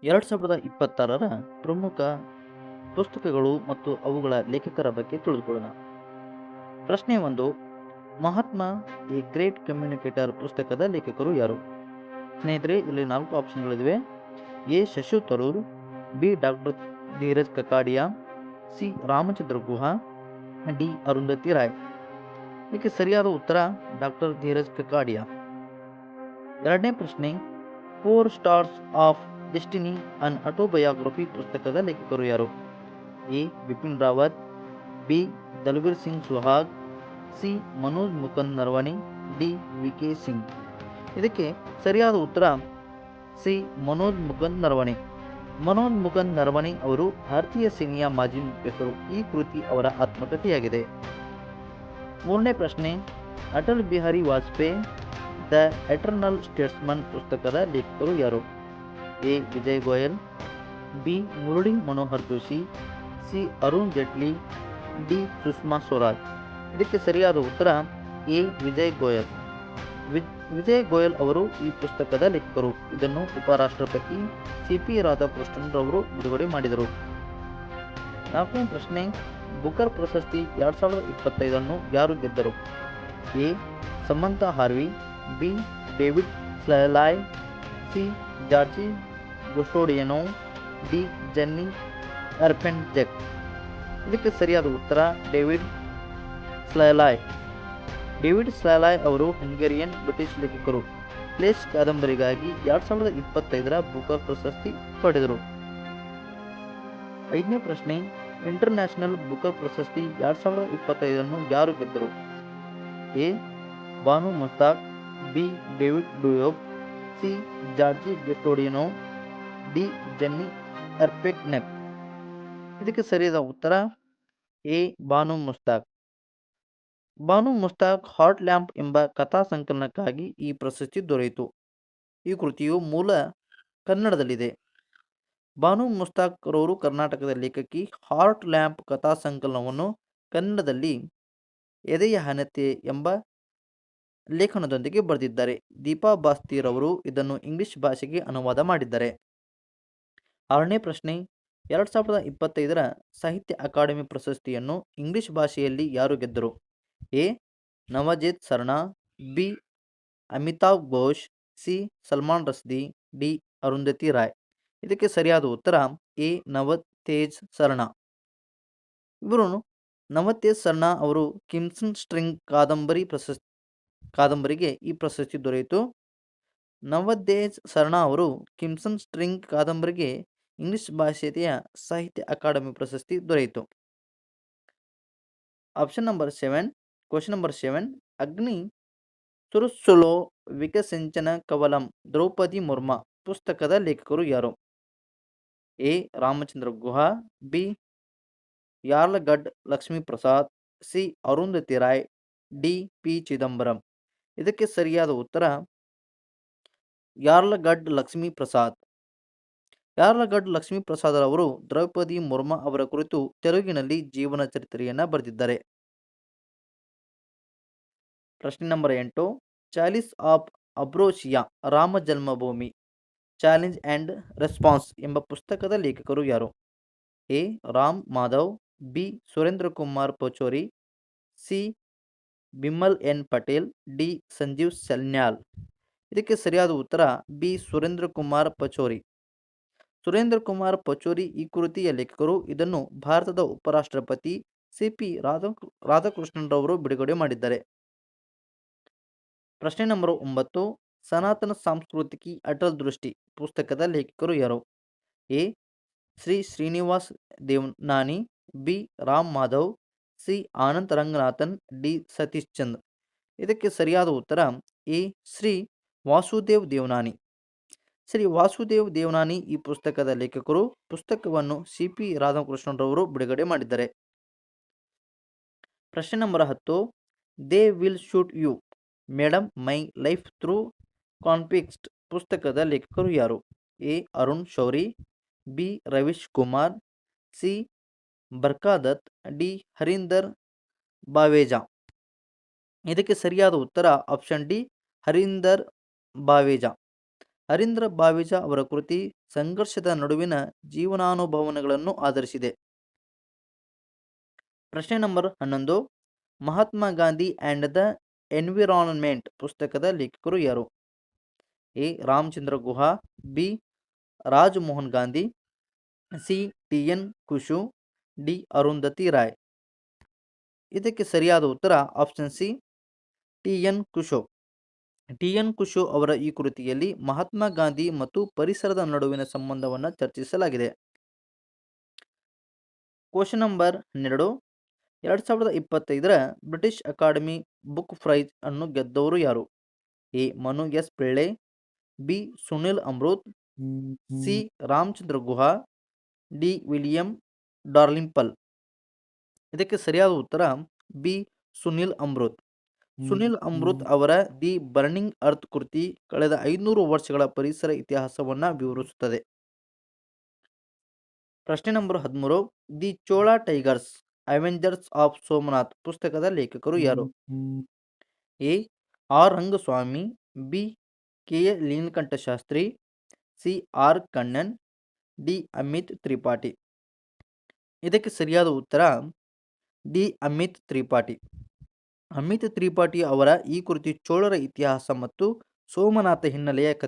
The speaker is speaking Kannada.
2026ರ ಪ್ರಮುಖ ಪುಸ್ತಕಗಳು ಮತ್ತು ಅವುಗಳ ಲೇಖಕರ ಬಗ್ಗೆ ತಿಳಿದುಕೊಳ್ಳೋಣ. ಪ್ರಶ್ನೆ 1. ಮಹಾತ್ಮ ಎ ಗ್ರೇಟ್ ಕಮ್ಯುನಿಕೇಟರ್ ಪುಸ್ತಕದ ಲೇಖಕರು ಯಾರು? ಸ್ನೇಹಿತರೆ, ಇಲ್ಲಿ 4 ಆಪ್ಷನ್ಗಳಿವೆ. A. Shashi Tharoor, B. Doctor Dheeraj Kakadia, C. Ramachandra Guha, D. Arundhati Roy. ಇದಕ್ಕೆ ಸರಿಯಾದ ಉತ್ತರ ಡಾಕ್ಟರ್ ಧೀರಜ್ ಕಕಾಡಿಯಾ. ಎರಡನೇ ಪ್ರಶ್ನೆ, 4 stars of destiny an autobiography ಪುಸ್ತಕದ ಲೇಖಕರು ಯಾರು? A. Bipin Rawat, B. Dalbir Singh Suhag, C. Manoj Mukund Naravane, D. V K. Singh. ಇದಕ್ಕೆ ಸರಿಯಾದ ಉತ್ತರ ಸಿ. ಮನೋಜ್ ಮುಕುಂದ್ ನರವಣೆ. ಮನೋಜ್ ಮುಕುಂದ್ ನರವಣೆ ಅವರು ಭಾರತೀಯ ಸೇನೆಯ ಮಾಜಿ ಮುಖ್ಯಸ್ಥರು. ಈ ಕೃತಿ ಅವರ ಆತ್ಮಕಥೆಯಾಗಿದೆ. ಮೂರನೇ ಪ್ರಶ್ನೆ, Atal Bihari Vajpayee the eternal statesman ಪುಸ್ತಕದ ಲೇಖಕರು ಯಾರು? A. Vijay Goyal, B. Murali Manohar Joshi, C. Arun Jaitley, D. Sushma Swaraj. ಇದಕ್ಕೆ ಸರಿಯಾದ ಉತ್ತರ ಎ. ವಿಜಯ್ ಗೋಯಲ್. ವಿಜಯ್ ಗೋಯಲ್ ಅವರು ಈ ಪುಸ್ತಕದ ಲೇಖಕರು. ಇದನ್ನು ಉಪರಾಷ್ಟ್ರಪತಿ ಸಿ.ಪಿ. ರಾಧಾಕೃಷ್ಣನ್ ರವರು ಬಿಡುಗಡೆ ಮಾಡಿದರು. ನಾಲ್ಕನೇ ಪ್ರಶ್ನೆ, ಬುಕರ್ ಪ್ರಶಸ್ತಿ 2025 ಯಾರು ಗೆದ್ದರು? A. Samantha Harvey, B. David Szalay, C. Georgi Gospodinov, D. Jenny Erpenbeck. ಇದಕ್ಕೆ ಸರಿಯಾದ ಉತ್ತರ ಡೇವಿಡ್ ಸ್ಲೈಲಾಯ್. ಡೇವಿಡ್ ಸ್ಲೈಲಾಯ್ ಅವರು ಹಂಗೇರಿಯನ್ ಬ್ರಿಟಿಷ್ ಲೇಖಕರು. ಪ್ಲೇಸ್ ಕಾದಂಬರಿಗಾಗಿ 2025ರ ಬುಕರ್ ಪ್ರಶಸ್ತಿ ಪಡೆದರು. ಐದನೇ ಪ್ರಶ್ನೆ, ಇಂಟರ್ನ್ಯಾಷನಲ್ ಬುಕರ್ ಪ್ರಶಸ್ತಿ 2025 ಯಾರು ಗೆದ್ದರು? A. Banu Mushtaq, B. David Diop, C. Georgi Gospodinov, D. Jenny Erpenbeck. ಇದಕ್ಕೆ ಸರಿಯಾದ ಉತ್ತರ A. Banu Mushtaq. Banu Mushtaq heart lamp ಎಂಬ ಕಥಾ ಸಂಕಲನಕ್ಕಾಗಿ ಈ ಪ್ರಶಸ್ತಿ ದೊರೆಯಿತು. ಈ ಕೃತಿಯು ಮೂಲ ಕನ್ನಡದಲ್ಲಿದೆ. ಬಾನು ಮುಸ್ತಾಕ್ ರವರು ಕರ್ನಾಟಕದ ಲೇಖಕಿ. ಹಾಟ್ ಲ್ಯಾಂಪ್ ಕಥಾ ಸಂಕಲನವನ್ನು ಕನ್ನಡದಲ್ಲಿ ಎದೆಯ ಹಣತೆ ಎಂಬ ಲೇಖನದೊಂದಿಗೆ ಬರೆದಿದ್ದಾರೆ. ದೀಪಾ ಬಾಸ್ತಿ ರವರು ಇದನ್ನು ಇಂಗ್ಲಿಷ್ ಭಾಷೆಗೆ ಅನುವಾದ ಮಾಡಿದ್ದಾರೆ. ಆರನೇ ಪ್ರಶ್ನೆ, 2025ರ ಸಾಹಿತ್ಯ ಅಕಾಡೆಮಿ ಪ್ರಶಸ್ತಿಯನ್ನು ಇಂಗ್ಲಿಷ್ ಭಾಷೆಯಲ್ಲಿ ಯಾರು ಗೆದ್ದರು? A. Navjot Sarna, B. Amitav Ghosh, C. Salman Rushdie, D. Arundhati Roy. ಇದಕ್ಕೆ ಸರಿಯಾದ ಉತ್ತರ ಎ. ನವತೇಜ್ ಸರಣಾ. ಇವರು ನವತೇಜ್ ಸರಣಾ ಅವರು ಕ್ರಿಮ್ಸನ್ ಸ್ಟ್ರಿಂಗ್ ಕಾದಂಬರಿಗೆ ಈ ಪ್ರಶಸ್ತಿ ದೊರೆಯಿತು. ನವತೇಜ್ ಸರಣಾ ಅವರು ಕ್ರಿಮ್ಸನ್ ಸ್ಟ್ರಿಂಗ್ ಕಾದಂಬರಿಗೆ ಇಂಗ್ಲಿಷ್ ಭಾಷೆಯ ಸಾಹಿತ್ಯ ಅಕಾಡೆಮಿ ಪ್ರಶಸ್ತಿ ದೊರೆಯಿತು. ಕ್ವೆಶ್ಚನ್ ನಂಬರ್ 7, ಅಗ್ನಿ ಸುರುಸುಲೋ ವಿಕಸಿಂಚನ ಕವಲಂ ದ್ರೌಪದಿ ಮುರ್ಮು ಪುಸ್ತಕದ ಲೇಖಕರು ಯಾರು? A. Ramachandra Guha, B. Yarlagadda Lakshmiprasad, C. Arundhati Roy, D. P. Chidambaram. ಇದಕ್ಕೆ ಸರಿಯಾದ ಉತ್ತರ ಯಾರ್ಲಗಡ್ಡ ಲಕ್ಷ್ಮೀಪ್ರಸಾದ್. ಯಾರ್ಲಗಡ್ಡ ಲಕ್ಷ್ಮೀಪ್ರಸಾದ್ ಅವರು ದ್ರೌಪದಿ ಮುರ್ಮು ಅವರ ಕುರಿತು ತೆಲುಗಿನಲ್ಲಿ ಜೀವನ ಚರಿತ್ರೆಯನ್ನು ಬರೆದಿದ್ದಾರೆ. ಪ್ರಶ್ನೆ number 8, chalice of ambrosia Rama Janmabhoomi challenge and response ಎಂಬ ಪುಸ್ತಕದ ಲೇಖಕರು ಯಾರು? A. Ram Madhav, B. Surendra Kumar Pachauri, C. Bimal N Patel, D. Sanjeev Sanyal. ಇದಕ್ಕೆ ಸರಿಯಾದ ಉತ್ತರ ಬಿ. ಸುರೇಂದ್ರ ಕುಮಾರ್ ಪಚೋರಿ. ಸುರೇಂದ್ರ ಕುಮಾರ್ ಪಚೋರಿ ಈ ಕೃತಿಯ ಲೇಖಕರು. ಇದನ್ನು ಭಾರತದ ಉಪರಾಷ್ಟ್ರಪತಿ ಸಿ.ಪಿ. ರಾಧಾಕೃಷ್ಣನ್ ರವರು ಬಿಡುಗಡೆ ಮಾಡಿದ್ದಾರೆ. ಪ್ರಶ್ನೆ ನಂಬರ್ 9, ಸನಾತನ ಸಂಸ್ಕೃತಿಕಿ ಅಟಲ್ ದೃಷ್ಟಿ ಪುಸ್ತಕದ ಲೇಖಕರು ಯಾರು? A. Shri Srinivas Devnani, B. Ram Madhav, C. Anand Ranganathan, D. Satish Chandra. ಇದಕ್ಕೆ ಸರಿಯಾದ ಉತ್ತರ ಎ. ಶ್ರೀ ವಾಸುದೇವ್ ದೇವನಾನಿ. ಶ್ರೀ ವಾಸುದೇವ್ ದೇವನಾನಿ ಈ ಪುಸ್ತಕದ ಲೇಖಕರು. ಪುಸ್ತಕವನ್ನು ಸಿ.ಪಿ. ರಾಧಾಕೃಷ್ಣನ್ ರವರು ಬಿಡುಗಡೆ ಮಾಡಿದ್ದಾರೆ. ಪ್ರಶ್ನೆ number 10, they will shoot you madam my life through conflict ಪುಸ್ತಕದ ಲೇಖಕರು ಯಾರು? A. Arun Shourie, B. Ravish Kumar, C. Barkha Dutt, D. Harinder Baweja. ಇದಕ್ಕೆ ಸರಿಯಾದ ಉತ್ತರ ಆಪ್ಷನ್ ಡಿ. ಹರೀಂದರ್ ಬಾವೇಜಾ. ಹರೀಂದ್ರ ಬಾವಿಜಾ ಅವರ ಕೃತಿ ಸಂಘರ್ಷದ ನಡುವಿನ ಜೀವನಾನುಭವಗಳನ್ನು ಆಧರಿಸಿದೆ. ಪ್ರಶ್ನೆ number 11. Mahatma Gandhi and the environment ಪುಸ್ತಕದ ಲೇಖಕರು ಯಾರು? A. Ramachandra Guha, B. Rajmohan Gandhi, C. T N. Khoshoo, D. Arundhati Roy. ಇದಕ್ಕೆ ಸರಿಯಾದ ಉತ್ತರ ಆಪ್ಷನ್ ಸಿ, ಟಿ.ಎನ್. ಕುಶು. ಟಿ.ಎನ್. ಕುಶು ಅವರ ಈ ಕೃತಿಯಲ್ಲಿ ಮಹಾತ್ಮ ಗಾಂಧಿ ಮತ್ತು ಪರಿಸರದ ನಡುವಿನ ಸಂಬಂಧವನ್ನು ಚರ್ಚಿಸಲಾಗಿದೆ. Question number 12. 2025ರ ಬ್ರಿಟಿಷ್ ಅಕಾಡೆಮಿ ಬುಕ್ ಪ್ರೈಸ್ ಅನ್ನು ಗೆದ್ದವರು ಯಾರು? A. Manu S Pillai, B. Sunil Amrith, C. Ramachandra Guha, D. William Dalrymple. ಇದಕ್ಕೆ ಸರಿಯಾದ ಉತ್ತರ ಬಿ. ಸುನಿಲ್ ಅಮೃತ್. ಸುನಿಲ್ ಅಮೃತ್ ಅವರ ದಿ ಬರ್ನಿಂಗ್ ಅರ್ತ್ ಕೃತಿ ಕಳೆದ 500 ವರ್ಷಗಳ ಪರಿಸರ ಇತಿಹಾಸವನ್ನು ವಿವರಿಸುತ್ತದೆ. ಪ್ರಶ್ನೆ number 13. The Chola tigers avengers of Somnath ಪುಸ್ತಕದ ಲೇಖಕರು ಯಾರು? A. R. Rangaswamy, B. K. A. Nilakanta Sastri, C. R. Kannan, D. Amit Tripathi. ಇದಕ್ಕೆ ಸರಿಯಾದ ಉತ್ತರ ಡಿ. ಅಮಿತ್ ತ್ರಿಪಾಠಿ. ಅಮಿತ್ ತ್ರಿಪಾಠಿ ಅವರ ಈ ಕೃತಿ ಚೋಳರ ಇತಿಹಾಸ ಮತ್ತು ಸೋಮನಾಥ ಹಿನ್ನೆಲೆಯ